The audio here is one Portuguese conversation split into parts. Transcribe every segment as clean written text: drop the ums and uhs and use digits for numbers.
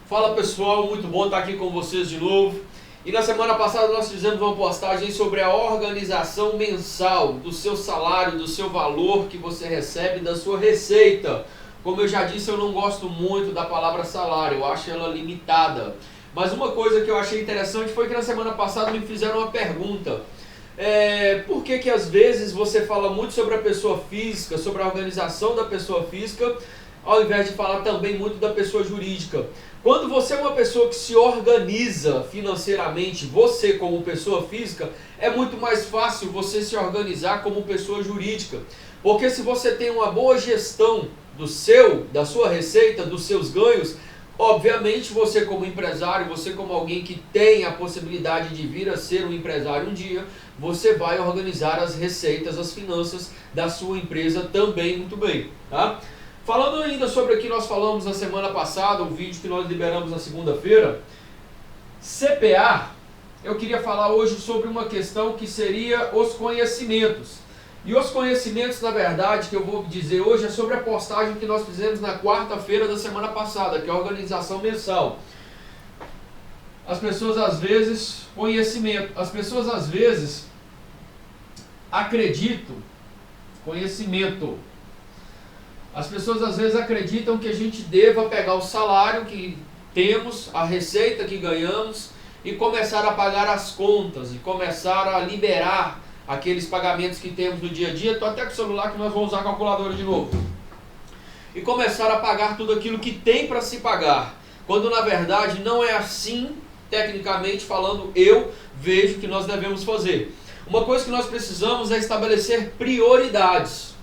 Fala pessoal, muito bom estar aqui com vocês de novo. E na semana passada nós fizemos uma postagem sobre a organização mensal do seu salário, do seu valor que você recebe, da sua receita. Como eu já disse, eu não gosto muito da palavra salário, eu acho ela limitada. Mas uma coisa que eu achei interessante foi que na semana passada me fizeram uma pergunta. Por que às vezes você fala muito sobre a pessoa física, sobre a organização da pessoa física, ao invés de falar também muito da pessoa jurídica? Quando você é uma pessoa que se organiza financeiramente, você como pessoa física, é muito mais fácil você se organizar como pessoa jurídica. Porque se você tem uma boa gestão da sua receita, dos seus ganhos, obviamente você como empresário, você como alguém que tem a possibilidade de vir a ser um empresário um dia, você vai organizar as receitas, as finanças da sua empresa também muito bem, tá? Falando ainda sobre o que nós falamos na semana passada, o vídeo que nós liberamos na segunda-feira, CPA, eu queria falar hoje sobre uma questão que seria os conhecimentos. E os conhecimentos, na verdade, que eu vou dizer hoje é sobre a postagem que nós fizemos na quarta-feira da semana passada, que é a organização mensal. As pessoas às vezes, acreditam, as pessoas às vezes acreditam que a gente deva pegar o salário que temos, a receita que ganhamos e começar a pagar as contas e começar a liberar aqueles pagamentos que temos no dia a dia. Estou até com o celular que nós vamos usar a calculadora de novo. E começar a pagar tudo aquilo que tem para se pagar. Quando na verdade não é assim, tecnicamente falando, eu vejo que nós devemos fazer. Uma coisa que nós precisamos é estabelecer prioridades.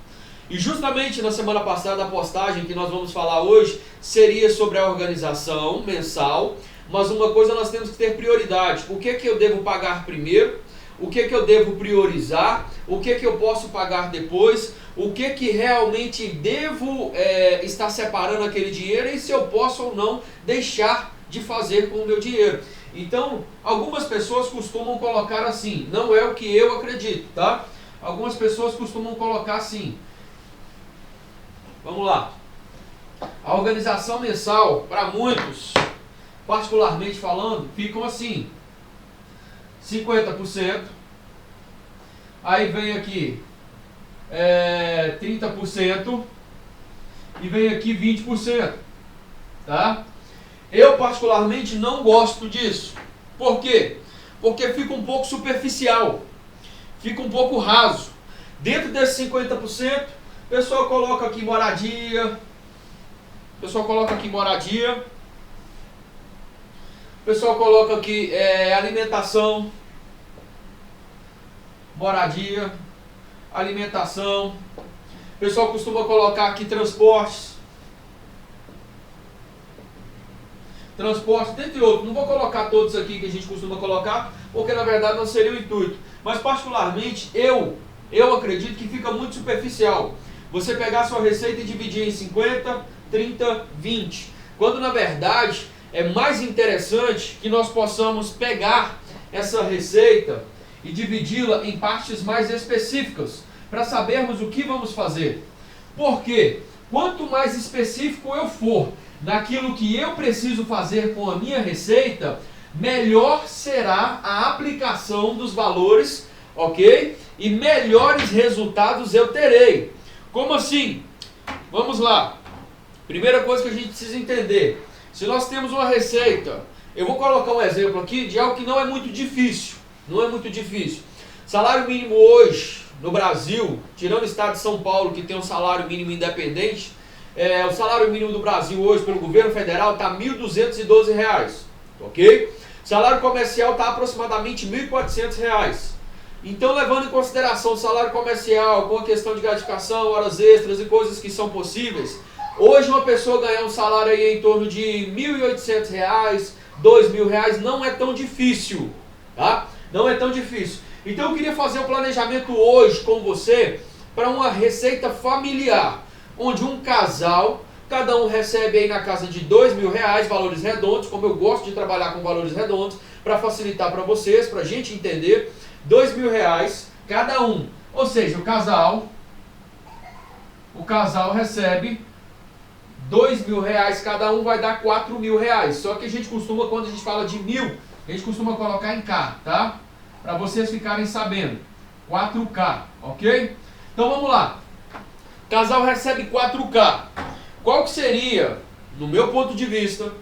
E justamente na semana passada a postagem que nós vamos falar hoje seria sobre a organização mensal, mas uma coisa nós temos que ter prioridade. O que eu devo pagar primeiro? O que eu devo priorizar? O que eu posso pagar depois? O que realmente devo estar separando aquele dinheiro e se eu posso ou não deixar de fazer com o meu dinheiro. Então, algumas pessoas costumam colocar assim, não é o que eu acredito, tá? Algumas pessoas costumam colocar assim. Vamos lá. A organização mensal, para muitos, particularmente falando, ficam assim. 50%. Aí vem aqui 30%. E vem aqui 20%. Tá? Eu particularmente não gosto disso. Por quê? Porque fica um pouco superficial. Fica um pouco raso. Dentro desses 50%, o pessoal coloca aqui moradia. O pessoal coloca aqui alimentação. Moradia. Alimentação. O pessoal costuma colocar aqui transportes, dentre outros. Não vou colocar todos aqui que a gente costuma colocar, porque na verdade não seria o intuito. Mas particularmente eu acredito que fica muito superficial. Você pegar a sua receita e dividir em 50, 30, 20. Quando na verdade é mais interessante que nós possamos pegar essa receita e dividi-la em partes mais específicas, para sabermos o que vamos fazer. Porque quanto mais específico eu for naquilo que eu preciso fazer com a minha receita, melhor será a aplicação dos valores, ok? E melhores resultados eu terei. Como assim? Vamos lá. Primeira coisa que a gente precisa entender. Se nós temos uma receita, eu vou colocar um exemplo aqui de algo que não é muito difícil. Não é muito difícil. Salário mínimo hoje no Brasil, tirando o estado de São Paulo, que tem um salário mínimo independente, o salário mínimo do Brasil hoje pelo governo federal está R$ 1.212, ok? Salário comercial está aproximadamente R$ 1.400. Então, levando em consideração o salário comercial, com a questão de gratificação, horas extras e coisas que são possíveis, hoje uma pessoa ganhar um salário aí em torno de R$ 1.800, R$ 2.000, não é tão difícil, tá? Não é tão difícil. Então eu queria fazer um planejamento hoje com você para uma receita familiar, onde um casal, cada um recebe aí na casa de R$ 2.000, valores redondos, como eu gosto de trabalhar com valores redondos, para facilitar para vocês, para a gente entender, R$ 2.000 cada um. Ou seja, o casal recebe R$ R$ 2.000 cada um vai dar R$ 4.000. Só que a gente costuma, quando a gente fala de 1.000, a gente costuma colocar em K, tá? Para vocês ficarem sabendo. 4K, ok? Então vamos lá. Casal recebe 4K. Qual que seria, no meu ponto de vista,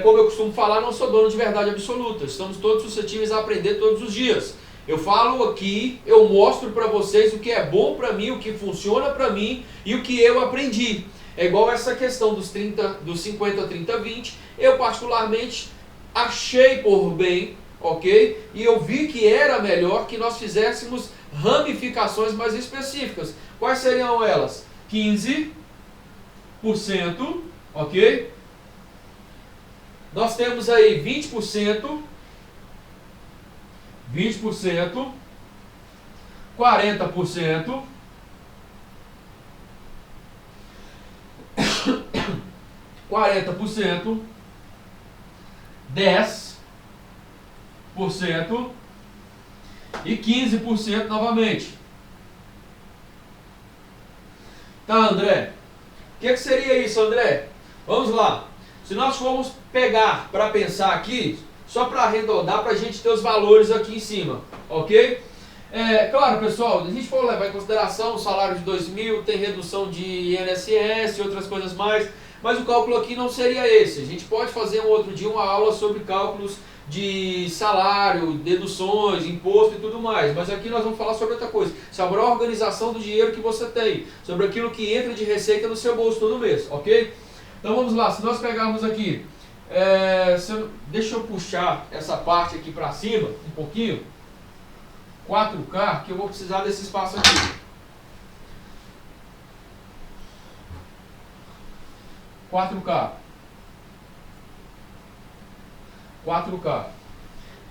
como eu costumo falar, não sou dono de verdade absoluta. Estamos todos suscetíveis a aprender todos os dias. Eu falo aqui, eu mostro para vocês o que é bom para mim, o que funciona para mim e o que eu aprendi. É igual essa questão dos 50, 30, 20. Eu particularmente achei por bem, ok? E eu vi que era melhor que nós fizéssemos ramificações mais específicas. Quais seriam elas? 15%, ok? Nós temos aí 20%, 40%, 10% e 15% novamente. Tá, André? O que seria isso, André? Vamos lá. Se nós formos pegar para pensar aqui, só para arredondar, para a gente ter os valores aqui em cima, ok? Claro, pessoal, a gente for levar em consideração o salário de 2.000, tem redução de INSS e outras coisas mais, mas o cálculo aqui não seria esse. A gente pode fazer um outro dia uma aula sobre cálculos de salário, deduções, imposto e tudo mais, mas aqui nós vamos falar sobre outra coisa, sobre a organização do dinheiro que você tem, sobre aquilo que entra de receita no seu bolso todo mês, ok? Então vamos lá, se nós pegarmos aqui, deixa eu puxar essa parte aqui para cima um pouquinho, 4K, que eu vou precisar desse espaço aqui. 4K.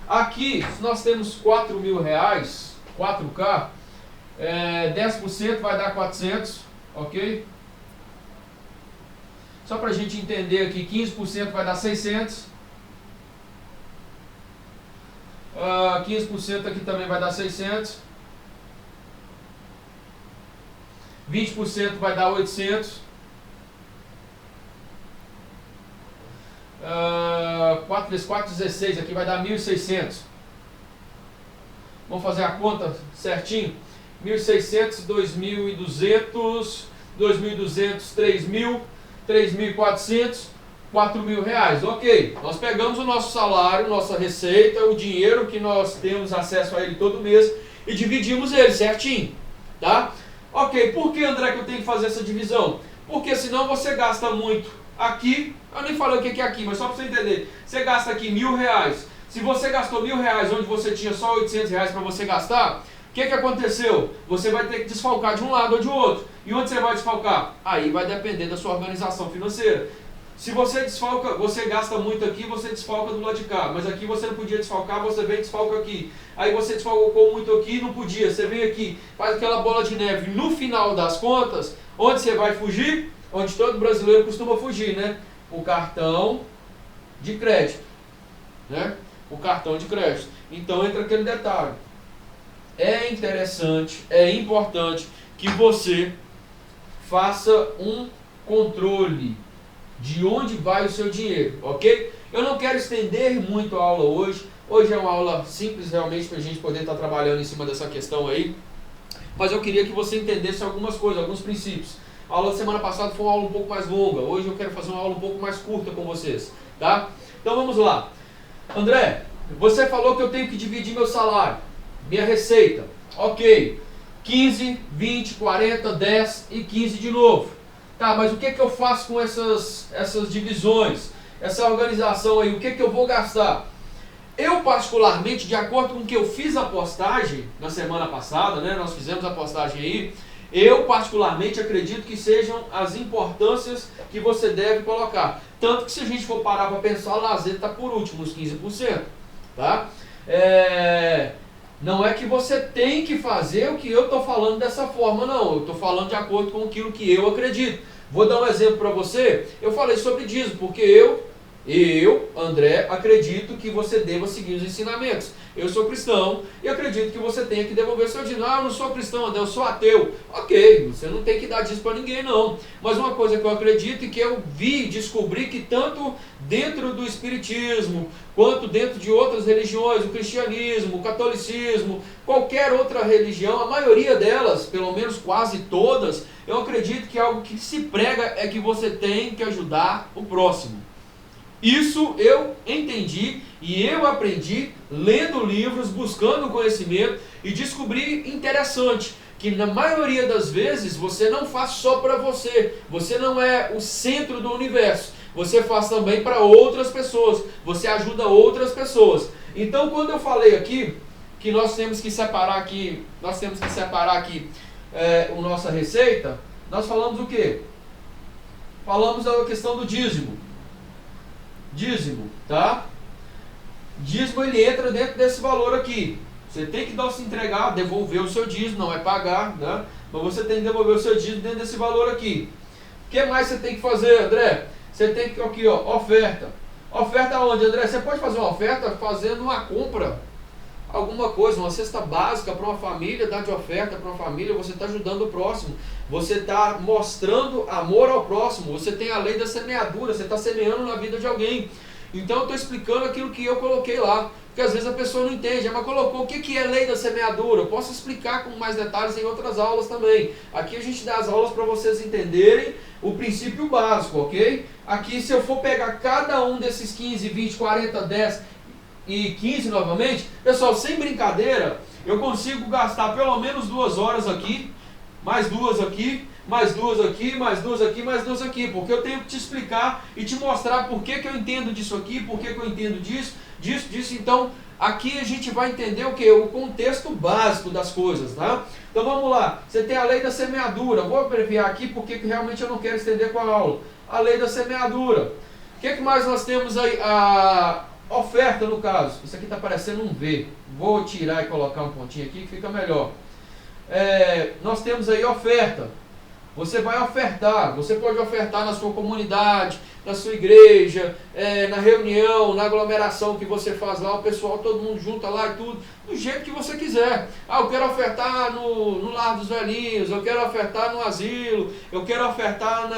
Aqui, se nós temos R$ 4.000, 4K, 10% vai dar 400, ok? Só para a gente entender aqui, 15% vai dar 600. 15% aqui também vai dar 600. 20% vai dar 800. 4 vezes 4, 16, aqui vai dar 1.600. Vamos fazer a conta certinho? 1.600, 2.200, 2.200, 3.000, 3.400, R$ 4.000. Ok, nós pegamos o nosso salário, nossa receita, o dinheiro que nós temos acesso a ele todo mês e dividimos ele certinho, tá? Ok, por que, André, que eu tenho que fazer essa divisão? Porque senão você gasta muito aqui, eu nem falei o que é aqui, mas só para você entender, você gasta aqui R$ 1.000, se você gastou R$ 1.000 onde você tinha só R$ 800 para você gastar, o que aconteceu? Você vai ter que desfalcar de um lado ou de outro. E onde você vai desfalcar? Aí vai depender da sua organização financeira. Se você desfalca, você gasta muito aqui, você desfalca do lado de cá. Mas aqui você não podia desfalcar, você vem e desfalca aqui. Aí você desfalcou muito aqui, não podia. Você vem aqui, faz aquela bola de neve. No final das contas, onde você vai fugir? Onde todo brasileiro costuma fugir, né? O cartão de crédito. Né? O cartão de crédito. Então entra aquele detalhe. É interessante, é importante que você faça um controle de onde vai o seu dinheiro, ok? Eu não quero estender muito a aula hoje. Hoje é uma aula simples realmente para a gente poder estar trabalhando em cima dessa questão aí. Mas eu queria que você entendesse algumas coisas, alguns princípios. A aula da semana passada foi uma aula um pouco mais longa. Hoje eu quero fazer uma aula um pouco mais curta com vocês, tá? Então vamos lá. André, você falou que eu tenho que dividir meu salário, minha receita. Ok. 15, 20, 40, 10 e 15 de novo. Tá, mas o que eu faço com essas divisões? Essa organização aí, o que eu vou gastar? Eu particularmente, de acordo com o que eu fiz a postagem na semana passada, né, nós fizemos a postagem aí, eu particularmente acredito que sejam as importâncias que você deve colocar. Tanto que se a gente for parar para pensar, o lazer está por último, uns 15%. Tá? Não é que você tem que fazer o que eu estou falando dessa forma, não. Eu estou falando de acordo com aquilo que eu acredito. Vou dar um exemplo para você. Eu falei sobre dízimo, porque eu Eu, André, acredito que você deva seguir os ensinamentos. Eu sou cristão e acredito que você tenha que devolver seu dízimo. Ah, eu não sou cristão, André, eu sou ateu. Ok, você não tem que dar dízimo para ninguém, não. Mas uma coisa que eu acredito e que eu vi, descobri que tanto dentro do espiritismo, quanto dentro de outras religiões, o cristianismo, o catolicismo, qualquer outra religião, a maioria delas, pelo menos quase todas, eu acredito que algo que se prega é que você tem que ajudar o próximo. Isso eu entendi e eu aprendi lendo livros, buscando conhecimento e descobri interessante que na maioria das vezes você não faz só para você, você não é o centro do universo, você faz também para outras pessoas, você ajuda outras pessoas. Então quando eu falei aqui que nós temos que separar aqui, a nossa receita, nós falamos o quê? Falamos da questão do dízimo. Dízimo, tá? Dízimo ele entra dentro desse valor aqui. Você tem que se entregar, devolver o seu dízimo, não é pagar, né? Mas você tem que devolver o seu dízimo dentro desse valor aqui. O que mais você tem que fazer, André? Você tem que aqui, ó, oferta. Oferta onde, André? Você pode fazer uma oferta fazendo uma compra. Alguma coisa, uma cesta básica para uma família, dar de oferta para uma família, você está ajudando o próximo, você está mostrando amor ao próximo, você tem a lei da semeadura, você está semeando na vida de alguém. Então eu estou explicando aquilo que eu coloquei lá, porque às vezes a pessoa não entende, mas colocou o que é lei da semeadura, eu posso explicar com mais detalhes em outras aulas também. Aqui a gente dá as aulas para vocês entenderem o princípio básico, ok? Aqui se eu for pegar cada um desses 15, 20, 40, 10... e 15 novamente, pessoal, sem brincadeira, eu consigo gastar pelo menos 2 horas aqui, mais 2 aqui, mais 2 aqui, mais 2 aqui, mais 2 aqui, porque eu tenho que te explicar e te mostrar por que eu entendo disso aqui, por que eu entendo disso. Então aqui a gente vai entender o que? O contexto básico das coisas, tá? Então vamos lá, você tem a lei da semeadura, vou abreviar aqui porque realmente eu não quero estender com a aula. A lei da semeadura, o que mais nós temos aí? A oferta, no caso, isso aqui está parecendo um V, vou tirar e colocar um pontinho aqui que fica melhor. Nós temos aí oferta, você vai ofertar, você pode ofertar na sua comunidade, na sua igreja, na reunião, na aglomeração que você faz lá, o pessoal, todo mundo junta lá e tudo, do jeito que você quiser. Eu quero ofertar no lar dos velhinhos, eu quero ofertar no asilo, eu quero ofertar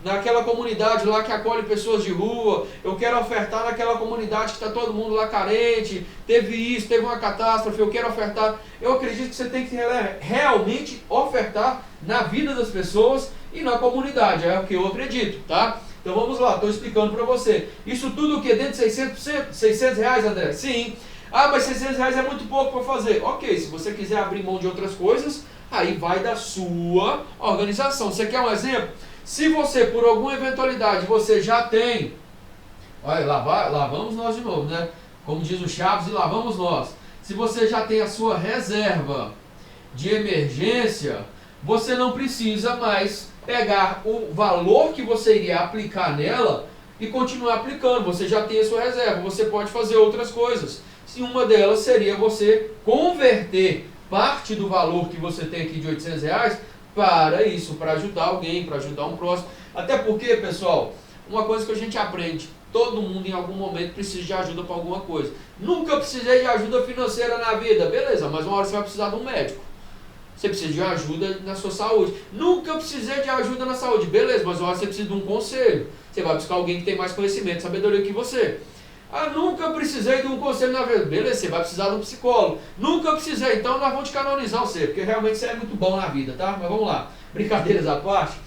naquela comunidade lá que acolhe pessoas de rua, eu quero ofertar naquela comunidade que está todo mundo lá carente, teve isso, teve uma catástrofe, eu quero ofertar. Eu acredito que você tem que realmente ofertar na vida das pessoas e na comunidade, é o que eu acredito, tá? Então vamos lá, estou explicando para você. Isso tudo o que? Dentro de 600%? 600 reais, André? Sim. Ah, mas 600 reais é muito pouco para fazer. Ok, se você quiser abrir mão de outras coisas, aí vai da sua organização. Você quer um exemplo? Se você, por alguma eventualidade, você já tem, olha, lá vamos nós de novo, né? Como diz o Chaves, e lá vamos nós. Se você já tem a sua reserva de emergência, você não precisa mais pegar o valor que você iria aplicar nela e continuar aplicando. Você já tem a sua reserva, você pode fazer outras coisas. Se uma delas seria você converter parte do valor que você tem aqui de 800 reais para isso, para ajudar alguém, para ajudar um próximo. Até porque, pessoal, uma coisa que a gente aprende, todo mundo em algum momento precisa de ajuda para alguma coisa. Nunca precisei de ajuda financeira na vida, beleza, mas uma hora você vai precisar de um médico. Você precisa de ajuda na sua saúde. Nunca precisei de ajuda na saúde, beleza, mas uma hora você precisa de um conselho. Você vai buscar alguém que tem mais conhecimento, sabedoria que você. Ah, nunca precisei de um conselho na vida. Beleza, você vai precisar de um psicólogo. Nunca precisei, então nós vamos te canonizar você, porque realmente você é muito bom na vida, tá? Mas vamos lá, brincadeiras à parte.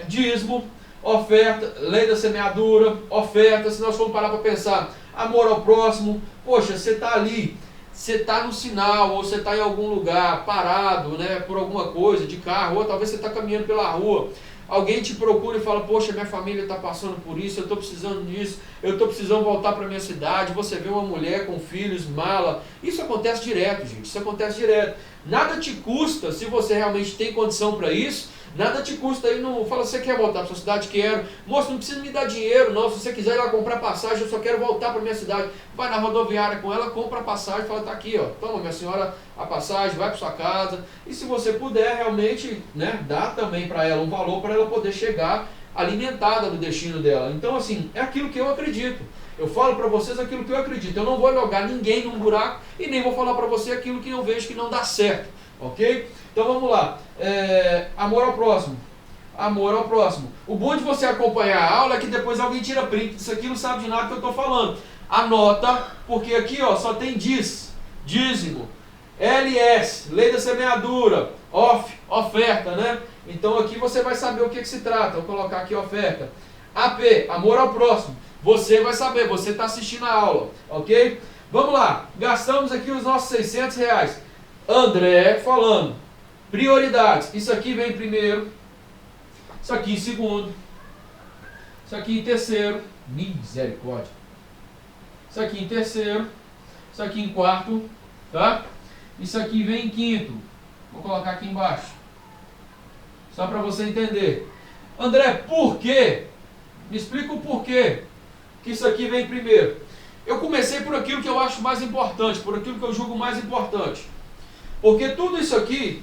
Dízimo, oferta, lei da semeadura, oferta, se nós formos parar para pensar, amor ao próximo, poxa, você está ali, você está no sinal, ou você está em algum lugar parado, né, por alguma coisa, de carro, ou talvez você está caminhando pela rua, alguém te procura e fala, poxa, minha família está passando por isso, eu estou precisando disso, eu estou precisando voltar para a minha cidade. Você vê uma mulher com filhos, mala, isso acontece direto, gente, isso acontece direto. Nada te custa, se você realmente tem condição para isso, nada te custa aí, não fala, você quer voltar para sua cidade? Quero. Moço, não precisa me dar dinheiro, não, se você quiser ir lá comprar passagem, eu só quero voltar para minha cidade. Vai na rodoviária com ela, compra a passagem, fala, tá aqui, ó, toma minha senhora a passagem, vai para sua casa. E se você puder realmente, né, dar também para ela um valor para ela poder chegar alimentada do destino dela. Então, assim, é aquilo que eu acredito. Eu falo para vocês aquilo que eu acredito. Eu não vou jogar ninguém num buraco e nem vou falar para você aquilo que eu vejo que não dá certo. Ok? Então vamos lá. Amor ao próximo. Amor ao próximo. O bom de você acompanhar a aula é que depois alguém tira print. Isso aqui não sabe de nada que eu estou falando. Anota, porque aqui ó, só tem dízimo, LS, lei da semeadura, oferta, né? Então aqui você vai saber o que se trata. Vou colocar aqui oferta. AP, amor ao próximo. Você vai saber, você está assistindo a aula, ok? Vamos lá, gastamos aqui os nossos R$600. André falando, prioridades. Isso aqui vem em primeiro, isso aqui em segundo, isso aqui em terceiro, misericórdia. Isso aqui em terceiro, isso aqui em quarto, tá? Isso aqui vem em quinto. Vou colocar aqui embaixo, só para você entender. André, por quê? Me explica o porquê que isso aqui vem primeiro. Eu comecei por aquilo que eu acho mais importante, por aquilo que eu julgo mais importante. Porque tudo isso aqui,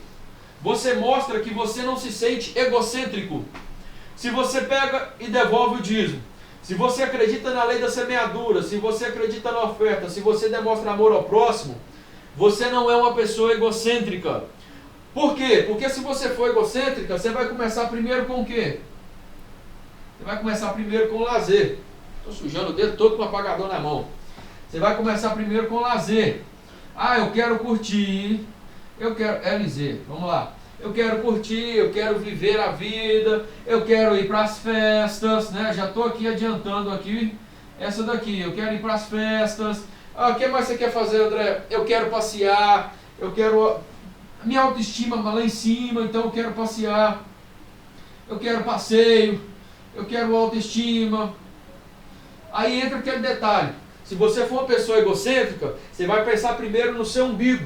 você mostra que você não se sente egocêntrico. Se você pega e devolve o dízimo, se você acredita na lei da semeadura, se você acredita na oferta, se você demonstra amor ao próximo, você não é uma pessoa egocêntrica. Por quê? Porque se você for egocêntrica, você vai começar primeiro com o quê? Você vai começar primeiro com lazer. Estou sujando o dedo todo com o apagador na mão. Você vai começar primeiro com lazer. Ah, eu quero curtir. Eu quero... LZ, vamos lá. Eu quero curtir, eu quero viver a vida. Eu quero ir para as festas, né? Já estou aqui adiantando aqui. Essa daqui, eu quero ir para as festas. Ah, o que mais você quer fazer, André? Eu quero passear. Eu quero... Minha autoestima lá em cima, então eu quero passear. Eu quero passeio. Eu quero autoestima. Aí entra aquele detalhe. Se você for uma pessoa egocêntrica, você vai pensar primeiro no seu umbigo.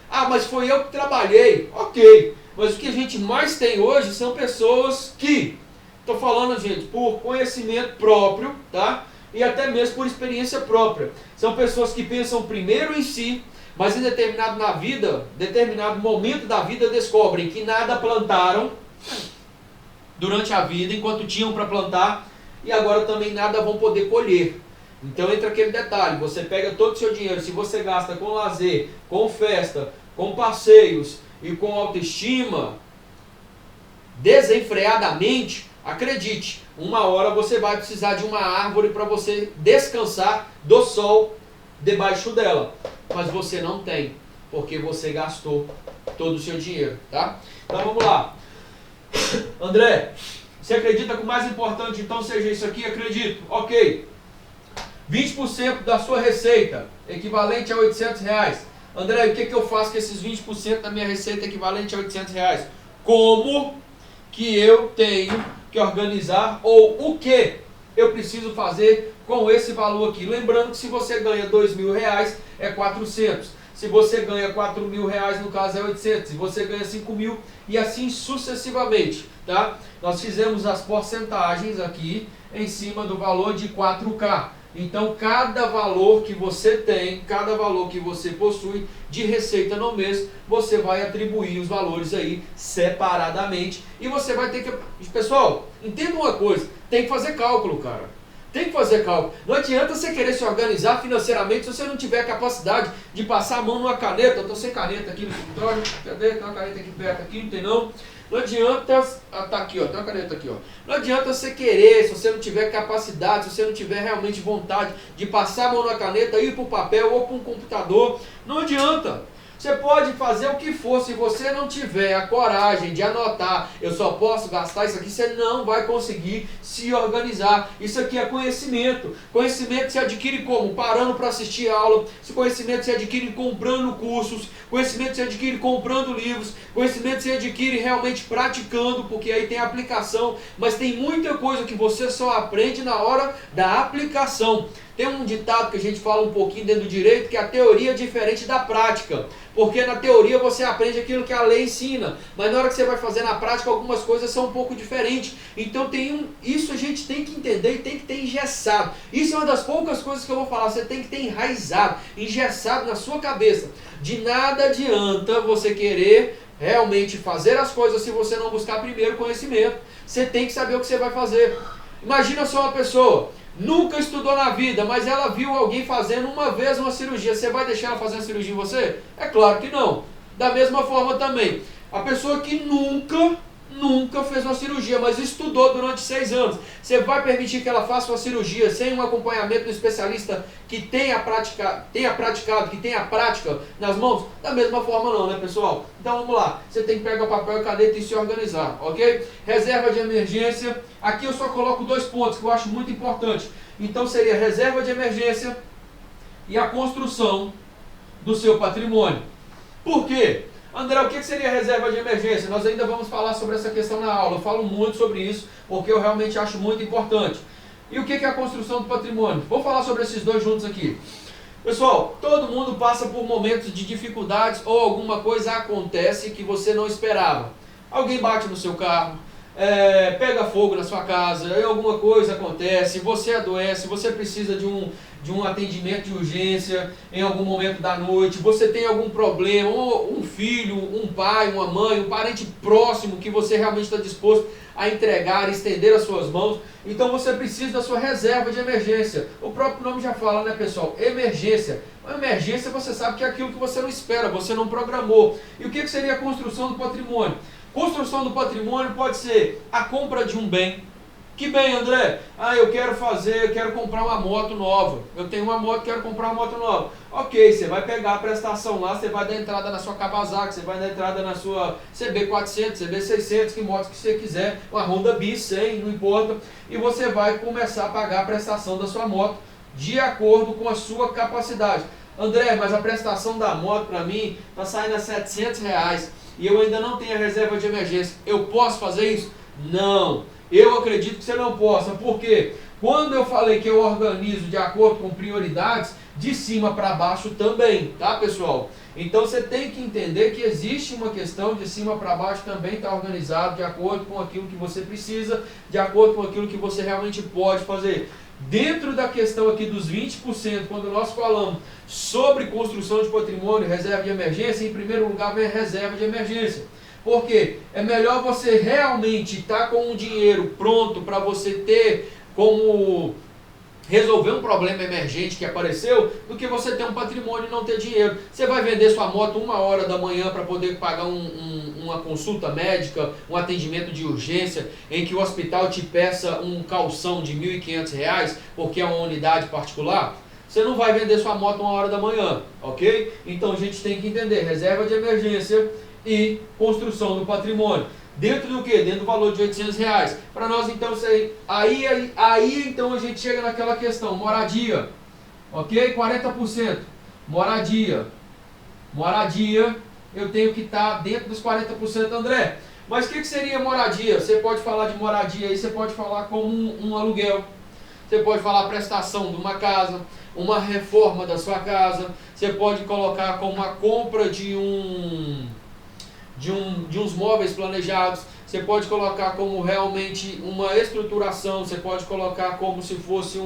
Ah, mas foi eu que trabalhei. Ok. Mas o que a gente mais tem hoje são pessoas que, estou falando, gente, por conhecimento próprio, tá? E até mesmo por experiência própria. São pessoas que pensam primeiro em si, mas em determinado momento da vida descobrem que nada plantaram durante a vida, enquanto tinham para plantar, e agora também nada vão poder colher. Então entra aquele detalhe, você pega todo o seu dinheiro, se você gasta com lazer, com festa, com passeios e com autoestima, desenfreadamente, acredite, uma hora você vai precisar de uma árvore para você descansar do sol debaixo dela. Mas você não tem, porque você gastou todo o seu dinheiro, tá? Então vamos lá. André, você acredita que o mais importante então seja isso aqui? Acredito. Ok. 20% da sua receita, equivalente a R$800. André, o que eu faço com esses 20% da minha receita equivalente a R$800? Como que eu tenho que organizar ou o que eu preciso fazer com esse valor aqui? Lembrando que se você ganha R$2.000 é 400. Se você ganha R$4.000, no caso é 800. Se você ganha 5.000 e assim sucessivamente, tá? Nós fizemos as porcentagens aqui em cima do valor de 4K. Então, cada valor que você tem, cada valor que você possui de receita no mês, você vai atribuir os valores aí separadamente. E você vai ter que... Pessoal, entenda uma coisa, tem que fazer cálculo, cara. Tem que fazer cálculo. Não adianta você querer se organizar financeiramente se você não tiver capacidade de passar a mão numa caneta. Eu estou sem caneta aqui no escritório. Cadê? Tem uma caneta aqui perto, aqui não tem não. Não adianta... tá aqui, ó. Tem uma caneta aqui, ó. Não adianta você querer, se você não tiver capacidade, se você não tiver realmente vontade de passar a mão na caneta, ir para o papel ou para um computador. Não adianta. Você pode fazer o que for, se você não tiver a coragem de anotar, eu só posso gastar isso aqui, você não vai conseguir se organizar. Isso aqui é conhecimento. Conhecimento se adquire como? Parando para assistir aula. Esse conhecimento se adquire comprando cursos. Conhecimento se adquire comprando livros. Conhecimento se adquire realmente praticando, porque aí tem aplicação. Mas tem muita coisa que você só aprende na hora da aplicação. Tem um ditado que a gente fala um pouquinho dentro do direito, que a teoria é diferente da prática. Porque na teoria você aprende aquilo que a lei ensina, mas na hora que você vai fazer na prática, algumas coisas são um pouco diferentes. Então isso a gente tem que entender e tem que ter engessado. Isso é uma das poucas coisas que eu vou falar, você tem que ter enraizado, engessado na sua cabeça. De nada adianta você querer realmente fazer as coisas se você não buscar primeiro conhecimento. Você tem que saber o que você vai fazer. Imagina só uma pessoa, nunca estudou na vida, mas ela viu alguém fazendo uma vez uma cirurgia. Você vai deixar ela fazer uma cirurgia em você? É claro que não. Da mesma forma também, a pessoa que nunca fez uma cirurgia, mas estudou durante 6 anos, você vai permitir que ela faça uma cirurgia sem um acompanhamento do especialista que tenha praticado, que tenha prática nas mãos? Da mesma forma não, né, pessoal? Então vamos lá, você tem que pegar papel e caneta e se organizar, ok? Reserva de emergência, aqui eu só coloco 2 pontos que eu acho muito importante. Então seria reserva de emergência e a construção do seu patrimônio. Por quê? André, o que seria reserva de emergência? Nós ainda vamos falar sobre essa questão na aula. Eu falo muito sobre isso, porque eu realmente acho muito importante. E o que é a construção do patrimônio? Vou falar sobre esses 2 juntos aqui. Pessoal, todo mundo passa por momentos de dificuldades ou alguma coisa acontece que você não esperava. Alguém bate no seu carro, pega fogo na sua casa, alguma coisa acontece, você adoece, você precisa de um atendimento de urgência em algum momento da noite, você tem algum problema, ou um filho, um pai, uma mãe, um parente próximo que você realmente está disposto a entregar, estender as suas mãos, então você precisa da sua reserva de emergência. O próprio nome já fala, né, pessoal? Emergência. Uma emergência você sabe que é aquilo que você não espera, você não programou. E o que seria a construção do patrimônio? Construção do patrimônio pode ser a compra de um bem. Que bem, André? Eu quero comprar uma moto nova. Eu tenho uma moto, quero comprar uma moto nova. Ok, você vai pegar a prestação lá, você vai dar entrada na sua Kawasaki, você vai dar entrada na sua CB400, CB600, que moto que você quiser, uma Honda Bis 100, não importa. E você vai começar a pagar a prestação da sua moto de acordo com a sua capacidade. André, mas a prestação da moto para mim está saindo a R$700 e eu ainda não tenho a reserva de emergência. Eu posso fazer isso? Não. Eu acredito que você não possa, porque quando eu falei que eu organizo de acordo com prioridades, de cima para baixo também, tá, pessoal? Então você tem que entender que existe uma questão de cima para baixo também está organizado de acordo com aquilo que você precisa, de acordo com aquilo que você realmente pode fazer. Dentro da questão aqui dos 20%, quando nós falamos sobre construção de patrimônio, reserva de emergência, em primeiro lugar vem a reserva de emergência. Porque é melhor você realmente estar com um dinheiro pronto para você ter como resolver um problema emergente que apareceu, do que você ter um patrimônio e não ter dinheiro. Você vai vender sua moto 1h da manhã para poder pagar uma consulta médica, um atendimento de urgência, em que o hospital te peça um calção de R$1.500, porque é uma unidade particular? Você não vai vender sua moto 1h da manhã, ok? Então a gente tem que entender, reserva de emergência e construção do patrimônio. Dentro do que? Dentro do valor de R$800. Para nós então, aí então a gente chega naquela questão, moradia, ok? 40%, moradia, eu tenho que estar dentro dos 40%, André. Mas o que seria moradia? Você pode falar de moradia aí, você pode falar como um aluguel, você pode falar prestação de uma casa, uma reforma da sua casa, você pode colocar como a compra de uns móveis planejados, você pode colocar como realmente uma estruturação, você pode colocar como se fosse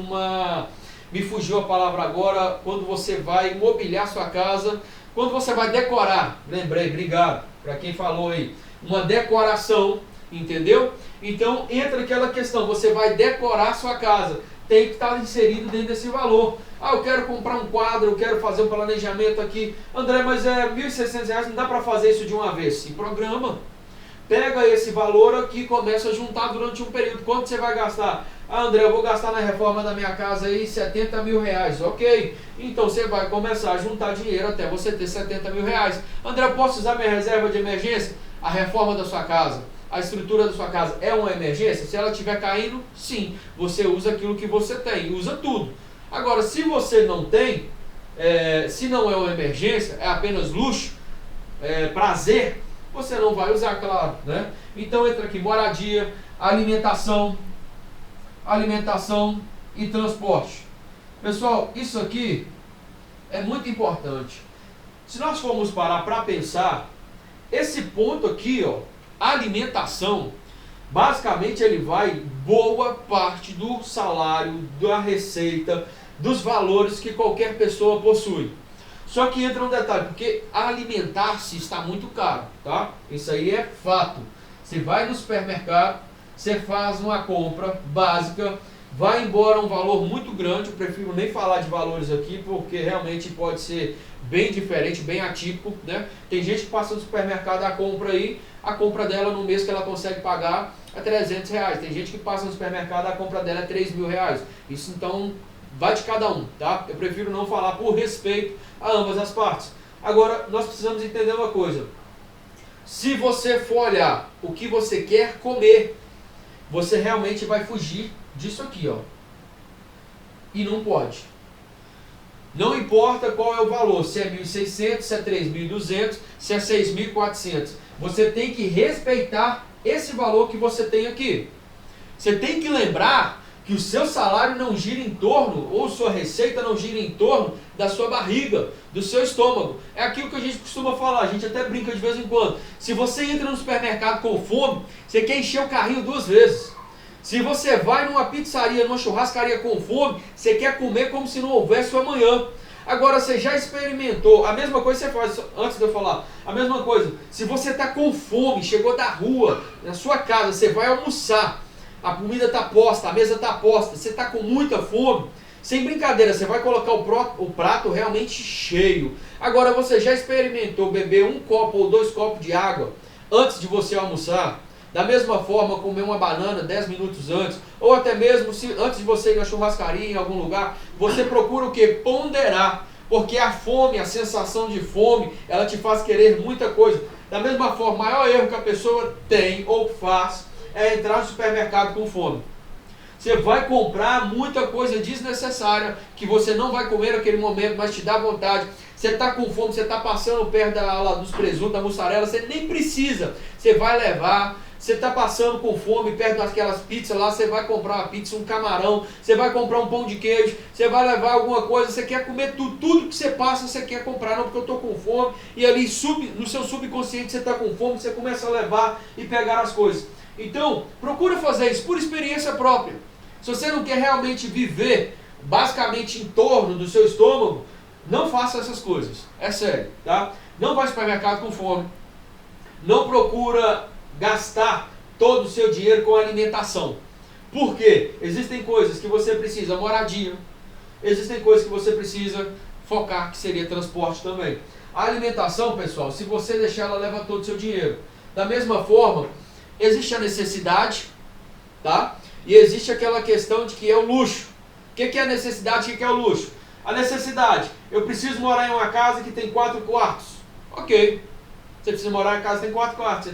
me fugiu a palavra agora, quando você vai mobiliar sua casa, quando você vai decorar, lembrei, obrigado para quem falou aí, uma decoração, entendeu? Então entra aquela questão, você vai decorar sua casa, tem que estar inserido dentro desse valor. Eu quero comprar um quadro, eu quero fazer um planejamento aqui. André, mas R$1.600, não dá para fazer isso de uma vez. Se programa. Pega esse valor aqui e começa a juntar durante um período. Quanto você vai gastar? André, eu vou gastar na reforma da minha casa aí R$70 mil. Ok. Então você vai começar a juntar dinheiro até você ter R$70 mil. André, eu posso usar minha reserva de emergência? A reforma da sua casa, a estrutura da sua casa é uma emergência? Se ela estiver caindo, sim. Você usa aquilo que você tem. Usa tudo. Agora, se você não tem, se não é uma emergência, é apenas luxo, prazer, você não vai usar, claro, né? Então entra aqui moradia, alimentação e transporte. Pessoal, isso aqui é muito importante. Se nós formos parar para pensar, esse ponto aqui, ó, alimentação, basicamente ele vai boa parte do salário, da receita, dos valores que qualquer pessoa possui. Só que entra um detalhe, porque alimentar-se está muito caro, tá? Isso aí é fato. Você vai no supermercado, você faz uma compra básica, vai embora um valor muito grande. Eu prefiro nem falar de valores aqui, porque realmente pode ser bem diferente, bem atípico, né? Tem gente que passa no supermercado a compra dela no mês que ela consegue pagar é R$300. Tem gente que passa no supermercado, a compra dela é R$3.000. Isso então vai de cada um, tá? Eu prefiro não falar por respeito a ambas as partes. Agora, nós precisamos entender uma coisa. Se você for olhar o que você quer comer, você realmente vai fugir disso aqui, ó. E não pode. Não importa qual é o valor, se é 1.600, se é 3.200, se é 6.400. Você tem que respeitar esse valor que você tem aqui. Você tem que lembrar que o seu salário não gira em torno, ou sua receita não gira em torno da sua barriga, do seu estômago. É aquilo que a gente costuma falar, a gente até brinca de vez em quando. Se você entra no supermercado com fome, você quer encher o carrinho 2 vezes. Se você vai numa pizzaria, numa churrascaria com fome, você quer comer como se não houvesse o amanhã. Agora, você já experimentou, a mesma coisa você faz, antes de eu falar, a mesma coisa, se você está com fome, chegou da rua, na sua casa, você vai almoçar, a comida está posta, a mesa está posta, você está com muita fome, sem brincadeira, você vai colocar o prato realmente cheio. Agora, você já experimentou beber 1 copo ou 2 copos de água antes de você almoçar? Da mesma forma, comer uma banana 10 minutos antes, ou até mesmo antes de você ir na churrascaria em algum lugar, você procura o que? Ponderar, porque a fome, a sensação de fome, ela te faz querer muita coisa. Da mesma forma, o maior erro que a pessoa tem ou faz é entrar no supermercado com fome. Você vai comprar muita coisa desnecessária que você não vai comer naquele momento, mas te dá vontade. Você está com fome, você está passando perto dos presuntos, da mussarela, você nem precisa. Você vai levar. Você está passando com fome perto daquelas pizzas lá, você vai comprar uma pizza, um camarão, você vai comprar um pão de queijo, você vai levar alguma coisa, você quer comer tudo que você passa, você quer comprar, não porque eu estou com fome, e ali no seu subconsciente você está com fome, você começa a levar e pegar as coisas. Então, procura fazer isso por experiência própria. Se você não quer realmente viver basicamente em torno do seu estômago, não faça essas coisas, é sério, tá? Não vai ao supermercado com fome, não procura gastar todo o seu dinheiro com alimentação. Por quê? Existem coisas que você precisa, moradia, existem coisas que você precisa focar, que seria transporte também. A alimentação, pessoal, se você deixar, ela leva todo o seu dinheiro. Da mesma forma, existe a necessidade, tá? E existe aquela questão de que é o luxo. O que é a necessidade e o que é o luxo? A necessidade, eu preciso morar em uma casa que tem 4 quartos. Ok. Você precisa morar em casa que tem 4 quartos.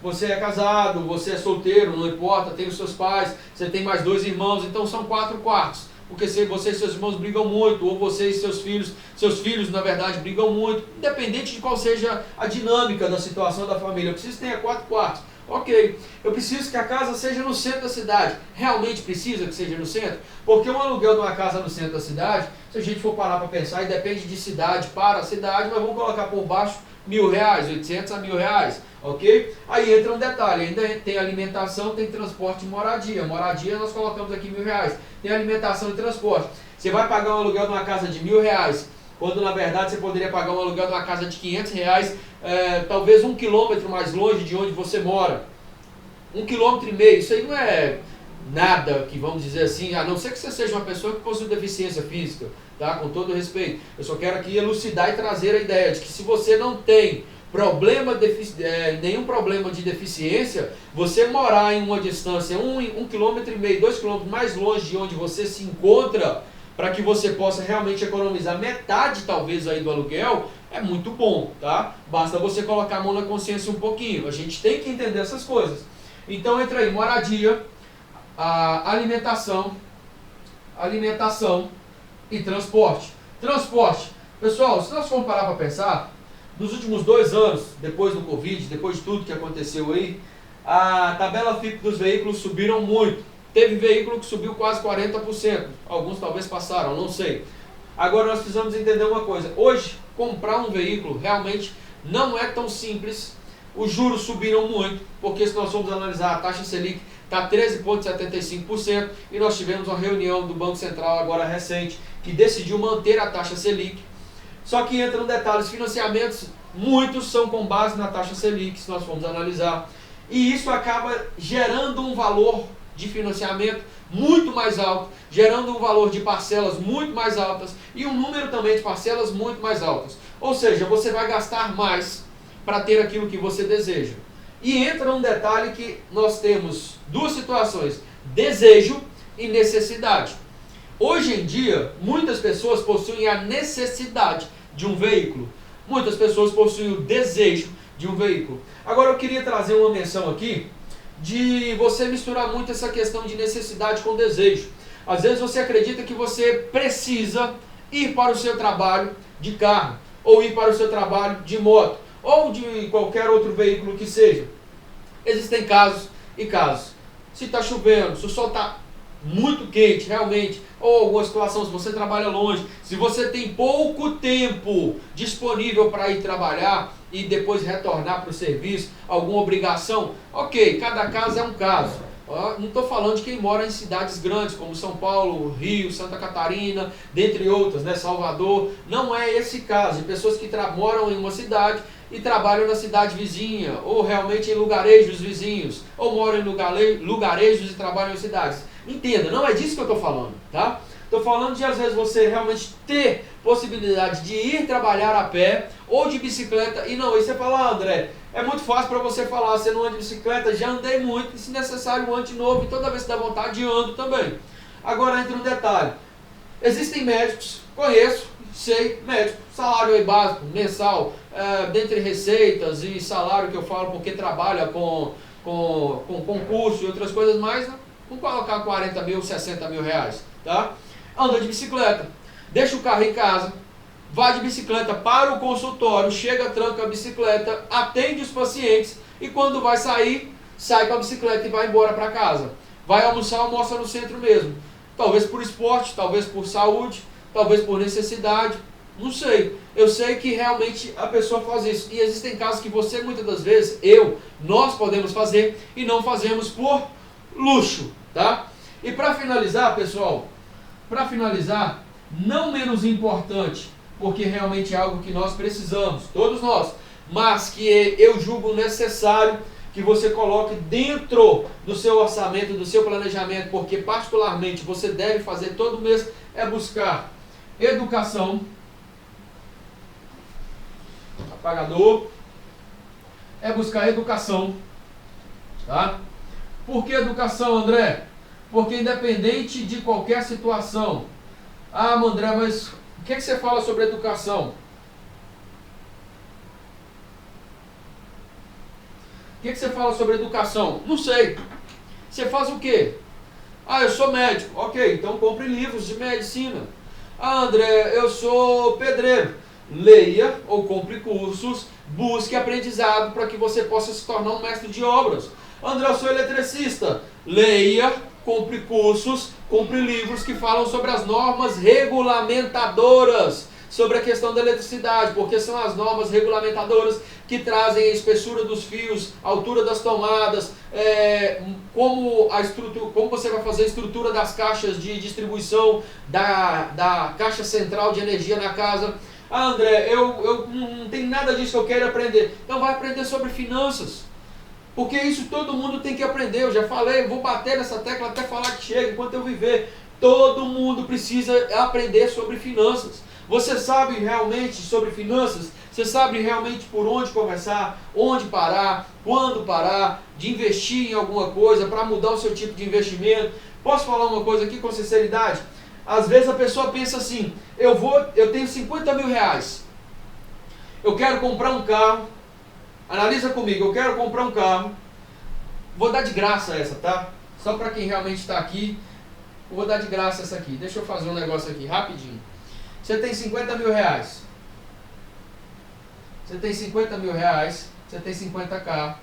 Você é casado, você é solteiro, não importa, tem os seus pais, você tem mais 2 irmãos, então são 4 quartos. Porque se você e seus irmãos brigam muito, ou você e seus filhos na verdade brigam muito, independente de qual seja a dinâmica da situação da família, eu preciso que tenha 4 quartos. Ok, eu preciso que a casa seja no centro da cidade. Realmente precisa que seja no centro? Porque um aluguel de uma casa no centro da cidade, se a gente for parar para pensar, e depende de cidade para a cidade, mas vamos colocar por baixo R$1.000, 800 a R$1.000, ok? Aí entra um detalhe, ainda tem alimentação, tem transporte e moradia. Moradia nós colocamos aqui R$1.000, tem alimentação e transporte. Você vai pagar um aluguel de uma casa de R$1.000, quando na verdade você poderia pagar um aluguel de uma casa de R$500, talvez 1 quilômetro mais longe de onde você mora. 1,5 km, isso aí não é nada que vamos dizer assim, a não ser que você seja uma pessoa que possui deficiência física, tá? Com todo respeito. Eu só quero aqui elucidar e trazer a ideia de que se você não tem nenhum problema de deficiência, você morar em uma distância 1,5 km, 2 km mais longe de onde você se encontra, para que você possa realmente economizar metade talvez aí do aluguel, é muito bom, tá? Basta você colocar a mão na consciência um pouquinho. A gente tem que entender essas coisas. Então entra aí moradia, alimentação e transporte. Transporte. Pessoal, se nós formos parar para pensar, nos últimos 2 anos, depois do Covid, depois de tudo que aconteceu aí, a tabela FIPE dos veículos subiram muito. Teve veículo que subiu quase 40%. Alguns talvez passaram, não sei. Agora nós precisamos entender uma coisa. Hoje, comprar um veículo realmente não é tão simples. Os juros subiram muito, porque se nós formos analisar a taxa Selic está 13,75% e nós tivemos uma reunião do Banco Central agora recente que decidiu manter a taxa Selic. Só que entra um detalhe, os financiamentos, muitos são com base na taxa Selic, se nós formos analisar. E isso acaba gerando um valor de financiamento muito mais alto, gerando um valor de parcelas muito mais altas e um número também de parcelas muito mais altas. Ou seja, você vai gastar mais para ter aquilo que você deseja. E entra um detalhe que nós temos duas situações, desejo e necessidade. Hoje em dia, muitas pessoas possuem a necessidade de um veículo. Muitas pessoas possuem o desejo de um veículo. Agora eu queria trazer uma menção aqui de você misturar muito essa questão de necessidade com desejo. Às vezes você acredita que você precisa ir para o seu trabalho de carro, ou ir para o seu trabalho de moto, ou de qualquer outro veículo que seja. Existem casos e casos. Se está chovendo, se o sol está muito quente realmente, ou alguma situação, se você trabalha longe, se você tem pouco tempo disponível para ir trabalhar e depois retornar para o serviço, alguma obrigação, ok, cada caso é um caso. Não estou falando de quem mora em cidades grandes como São Paulo, Rio, Santa Catarina, dentre outras, né, Salvador. Não é esse caso, de pessoas que moram em uma cidade e trabalham na cidade vizinha, ou realmente em lugarejos vizinhos, ou moram em lugarejos e trabalham em cidades. Entenda, não é disso que eu estou falando, tá? Estou falando de às vezes você realmente ter possibilidade de ir trabalhar a pé ou de bicicleta. E não, aí você fala, André, é muito fácil para você falar, você não anda de bicicleta, já andei muito, e se necessário um ande de novo, e toda vez que dá vontade ando também. Agora entra um detalhe, existem médicos, conheço, sei, médico, salário aí básico, mensal, dentre receitas e salário que eu falo porque trabalha com concurso e outras coisas mais, né? Vamos colocar 40 mil, 60 mil reais, tá? Anda de bicicleta, deixa o carro em casa, vai de bicicleta para o consultório, chega, tranca a bicicleta, atende os pacientes e quando vai sair, sai com a bicicleta e vai embora para casa. Vai almoçar, almoça no centro mesmo. Talvez por esporte, talvez por saúde, talvez por necessidade, não sei. Eu sei que realmente a pessoa faz isso. E existem casos que você, muitas das vezes, nós podemos fazer e não fazemos por luxo, tá? E para finalizar, pessoal, não menos importante, porque realmente é algo que nós precisamos, todos nós, mas que eu julgo necessário que você coloque dentro do seu orçamento, do seu planejamento, porque particularmente você deve fazer todo mês, é buscar educação, apagador, é buscar educação, tá? Por que educação, André? Porque independente de qualquer situação, André, mas o que você fala sobre educação? O que você fala sobre educação? Não sei. Você faz o quê? Eu sou médico. Ok, então compre livros de medicina. André, eu sou pedreiro. Leia ou compre cursos, busque aprendizado para que você possa se tornar um mestre de obras. André, eu sou eletricista. Leia, compre cursos, compre livros que falam sobre as normas regulamentadoras, sobre a questão da eletricidade, porque são as normas regulamentadoras que trazem a espessura dos fios, a altura das tomadas, como você vai fazer a estrutura das caixas de distribuição, da caixa central de energia na casa. André, eu não tenho nada disso que eu quero aprender. Então vai aprender sobre finanças. Porque isso todo mundo tem que aprender. Eu já falei, vou bater nessa tecla até falar que chega, enquanto eu viver. Todo mundo precisa aprender sobre finanças. Você sabe realmente sobre finanças? Você sabe realmente por onde começar, onde parar, quando parar, de investir em alguma coisa para mudar o seu tipo de investimento? Posso falar uma coisa aqui com sinceridade? Às vezes a pessoa pensa assim, eu tenho 50 mil reais, eu quero comprar um carro, analisa comigo, eu quero comprar um carro, vou dar de graça essa, tá? Só para quem realmente está aqui, eu vou dar de graça essa aqui. Deixa eu fazer um negócio aqui, rapidinho. Você tem 50 mil reais, você tem 50 mil reais, você tem 50k,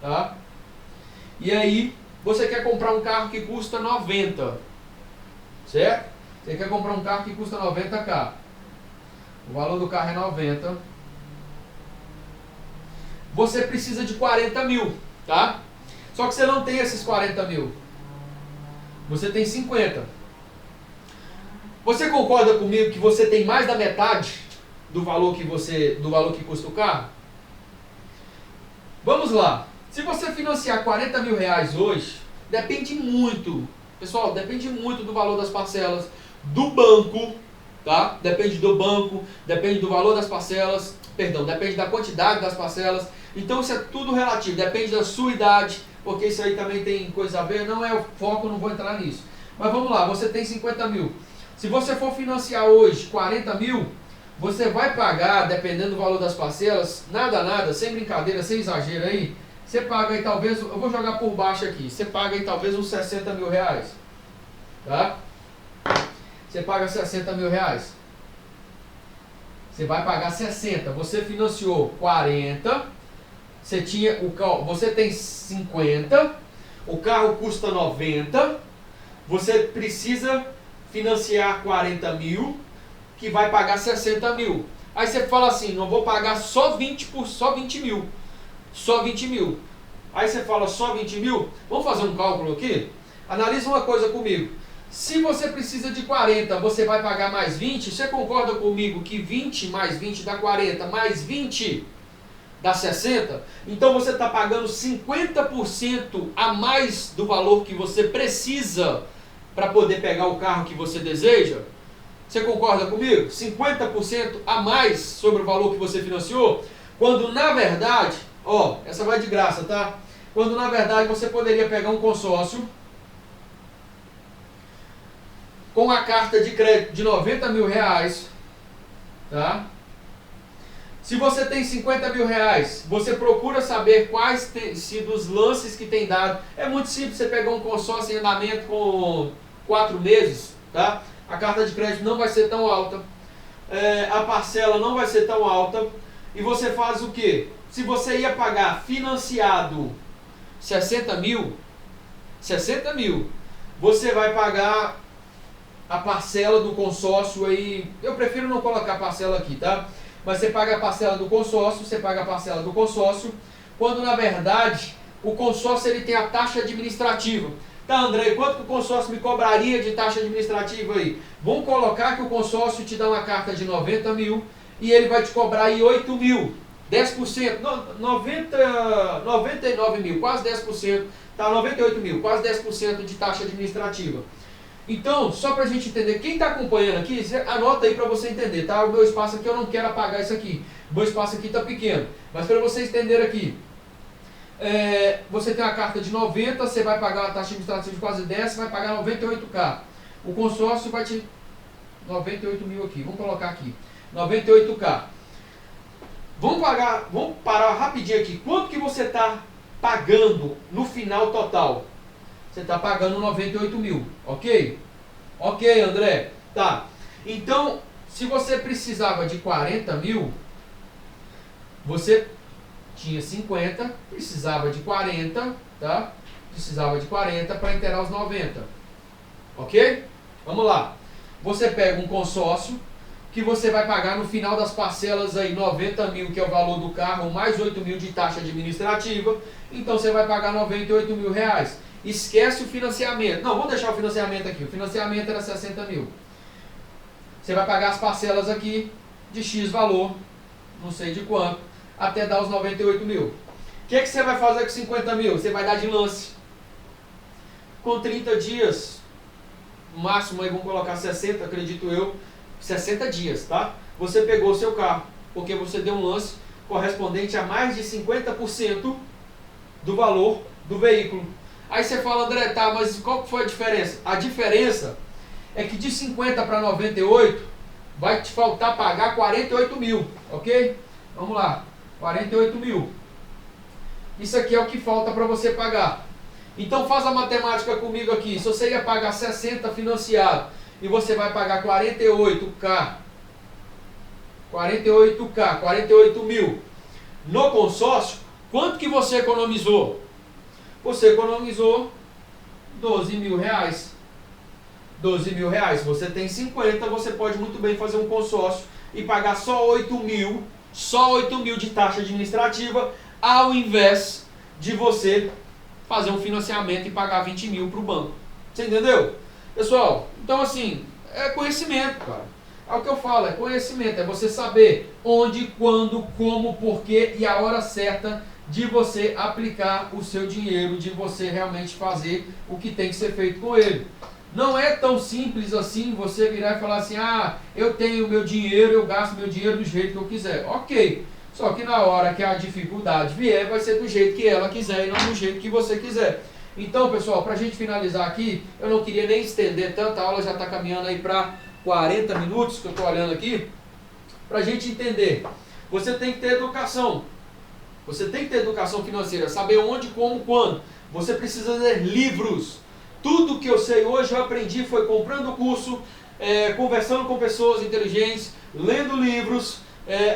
tá? E aí, você quer comprar um carro que custa 90, certo? Você quer comprar um carro que custa 90k. O valor do carro é 90. Você precisa de 40 mil, tá? Só que você não tem esses 40 mil. Você tem 50. Você concorda comigo que você tem mais da metade do valor que custa o carro? Vamos lá. Se você financiar 40 mil reais hoje, depende muito, pessoal, depende muito do valor das parcelas, do banco, tá? Depende do banco, depende do valor das parcelas, perdão, depende da quantidade das parcelas. Então isso é tudo relativo, depende da sua idade, porque isso aí também tem coisa a ver, não é o foco, não vou entrar nisso. Mas vamos lá, você tem 50 mil. Se você for financiar hoje 40 mil, você vai pagar, dependendo do valor das parcelas, nada, sem brincadeira, sem exagero aí, você paga aí talvez, eu vou jogar por baixo aqui, você paga aí talvez uns 60 mil reais, tá? Você paga 60 mil reais. Você vai pagar 60, você financiou 40, você tem 50, o carro custa 90, você precisa financiar 40 mil, que vai pagar 60 mil. Aí você fala assim, não vou pagar só 20 mil. Só 20 mil. Aí você fala só 20 mil? Vamos fazer um cálculo aqui? Analisa uma coisa comigo. Se você precisa de 40, você vai pagar mais 20? Você concorda comigo que 20 mais 20 dá 40, mais 20 dá 60? Então você está pagando 50% a mais do valor que você precisa para poder pegar o carro que você deseja? Você concorda comigo? 50% a mais sobre o valor que você financiou? Quando na verdade, ó, essa vai de graça, tá? Quando na verdade você poderia pegar um consórcio com a carta de crédito de 90 mil reais, tá? Se você tem 50 mil reais, você procura saber quais têm sido os lances que tem dado. É muito simples você pegar um consórcio em andamento com 4 meses, tá? A carta de crédito não vai ser tão alta, a parcela não vai ser tão alta, e você faz o quê? Se você ia pagar financiado 60 mil, você vai pagar a parcela do consórcio aí, eu prefiro não colocar parcela aqui, tá? Mas você paga a parcela do consórcio, quando na verdade o consórcio ele tem a taxa administrativa. Tá, André, quanto que o consórcio me cobraria de taxa administrativa aí? Vamos colocar que o consórcio te dá uma carta de 90 mil e ele vai te cobrar aí 8 mil, 10%, 99 mil, quase 10%, tá, 98 mil, quase 10% de taxa administrativa. Então, só para a gente entender, quem está acompanhando aqui, anota aí para você entender, tá? O meu espaço aqui eu não quero apagar isso aqui, o meu espaço aqui está pequeno, mas para vocês entenderem aqui, você tem uma carta de 90, você vai pagar uma taxa administrativa de quase 10, você vai pagar 98k. O consórcio vai te... 98 mil aqui, vamos colocar aqui, 98k. Vamos parar rapidinho aqui. Quanto que você está pagando no final total? Você está pagando 98 mil, ok? Ok, André. Tá. Então, se você precisava de 40 mil, você tinha 50, precisava de 40, tá? Precisava de 40 para inteirar os 90. Ok? Vamos lá. Você pega um consórcio que você vai pagar no final das parcelas aí 90 mil, que é o valor do carro, mais 8 mil de taxa administrativa. Então você vai pagar 98 mil reais. Esquece o financiamento. Não, vamos deixar o financiamento aqui. O financiamento era 60 mil. Você vai pagar as parcelas aqui de X valor, não sei de quanto, até dar os 98 mil. O que você vai fazer com 50 mil? Você vai dar de lance. Com 30 dias, no máximo aí vamos colocar 60, acredito eu, 60 dias, tá? Você pegou o seu carro, porque você deu um lance correspondente a mais de 50% do valor do veículo. Aí você fala, André, tá, mas qual foi a diferença? A diferença é que de 50 para 98 vai te faltar pagar 48 mil, ok? Vamos lá, 48 mil. Isso aqui é o que falta para você pagar. Então faz a matemática comigo aqui. Se você ia pagar 60 financiado e você vai pagar 48k, 48 mil no consórcio, quanto que você economizou? Você economizou 12 mil reais. 12 mil reais. Você tem 50, você pode muito bem fazer um consórcio e pagar só 8 mil de taxa administrativa, ao invés de você fazer um financiamento e pagar 20 mil para o banco. Você entendeu? Pessoal, então assim, é conhecimento, cara. É o que eu falo, é conhecimento, é você saber onde, quando, como, porquê e a hora certa de você aplicar o seu dinheiro, de você realmente fazer o que tem que ser feito com ele. Não é tão simples assim você virar e falar assim, ah, eu tenho meu dinheiro, eu gasto meu dinheiro do jeito que eu quiser. Ok, só que na hora que a dificuldade vier, vai ser do jeito que ela quiser e não do jeito que você quiser. Então, pessoal, para a gente finalizar aqui, eu não queria nem estender tanto, a aula já está caminhando aí para 40 minutos, que eu estou olhando aqui, para a gente entender. Você tem que ter educação. Você tem que ter educação financeira, saber onde, como, quando. Você precisa ler livros. Tudo que eu sei hoje eu aprendi foi comprando curso, conversando com pessoas inteligentes, lendo livros,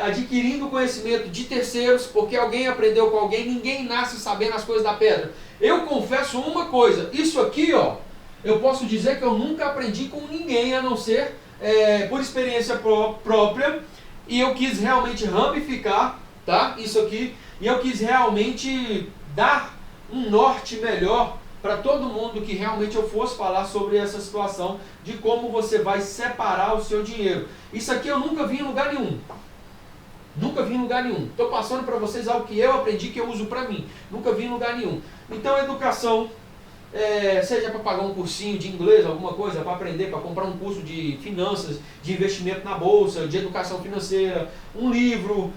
adquirindo conhecimento de terceiros, porque alguém aprendeu com alguém, ninguém nasce sabendo as coisas da pedra. Eu confesso uma coisa, isso aqui, ó, eu posso dizer que eu nunca aprendi com ninguém, a não ser por experiência própria, e eu quis realmente ramificar, tá, isso aqui, e eu quis realmente dar um norte melhor para todo mundo que realmente eu fosse falar sobre essa situação de como você vai separar o seu dinheiro. Isso aqui eu nunca vi em lugar nenhum. Nunca vi em lugar nenhum. Estou passando para vocês algo que eu aprendi, que eu uso para mim. Nunca vi em lugar nenhum. Então, educação, seja para pagar um cursinho de inglês, alguma coisa, para aprender, para comprar um curso de finanças, de investimento na bolsa, de educação financeira, um livro,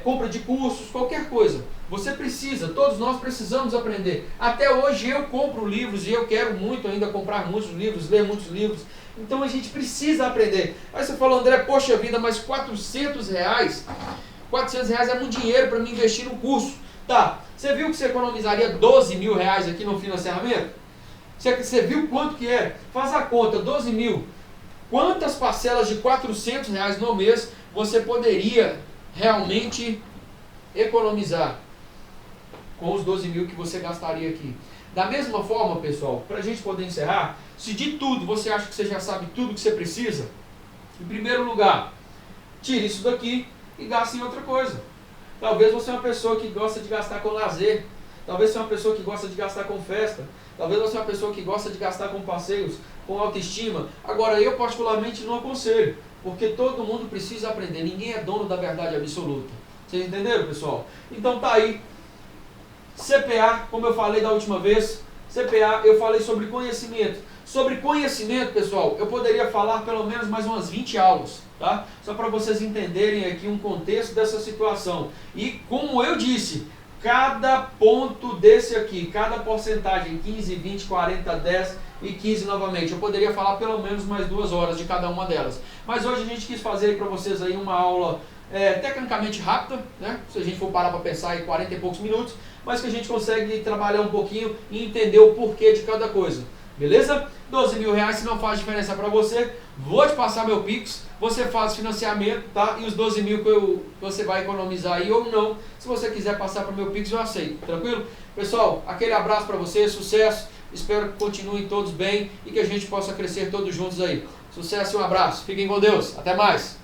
compra de cursos, qualquer coisa. Você precisa, todos nós precisamos aprender. Até hoje eu compro livros e eu quero muito ainda comprar muitos livros, ler muitos livros. Então a gente precisa aprender. Aí você falou, André, poxa vida, mas R$400 é muito dinheiro para me investir no curso. Tá, você viu que você economizaria R$12 mil aqui no financiamento? Você viu quanto que é? Faz a conta, 12 mil. Quantas parcelas de R$400 no mês você poderia realmente economizar com os 12 mil que você gastaria aqui? Da mesma forma, pessoal, para a gente poder encerrar, se de tudo você acha que você já sabe tudo que você precisa, em primeiro lugar, tire isso daqui e gaste em outra coisa. Talvez você é uma pessoa que gosta de gastar com lazer, talvez você é uma pessoa que gosta de gastar com festa, talvez você é uma pessoa que gosta de gastar com passeios, com autoestima. Agora, eu particularmente não aconselho, porque todo mundo precisa aprender, ninguém é dono da verdade absoluta. Vocês entenderam, pessoal? Então tá aí. CPA, como eu falei da última vez, CPA, eu falei sobre conhecimento. Sobre conhecimento, pessoal, eu poderia falar pelo menos mais umas 20 aulas, tá? Só para vocês entenderem aqui um contexto dessa situação. E como eu disse, cada ponto desse aqui, cada porcentagem, 15, 20, 40, 10 e 15 novamente, eu poderia falar pelo menos mais 2 horas de cada uma delas. Mas hoje a gente quis fazer para vocês aí uma aula tecnicamente rápida, né? Se a gente for parar para pensar em 40 e poucos minutos, mas que a gente consegue trabalhar um pouquinho e entender o porquê de cada coisa. Beleza? 12 mil reais, se não faz diferença para você, vou te passar meu Pix, você faz financiamento, tá? E os 12 mil que você vai economizar aí ou não, se você quiser passar para o meu Pix, eu aceito. Tranquilo? Pessoal, aquele abraço para vocês, sucesso, espero que continuem todos bem e que a gente possa crescer todos juntos aí. Sucesso e um abraço, fiquem com Deus, até mais!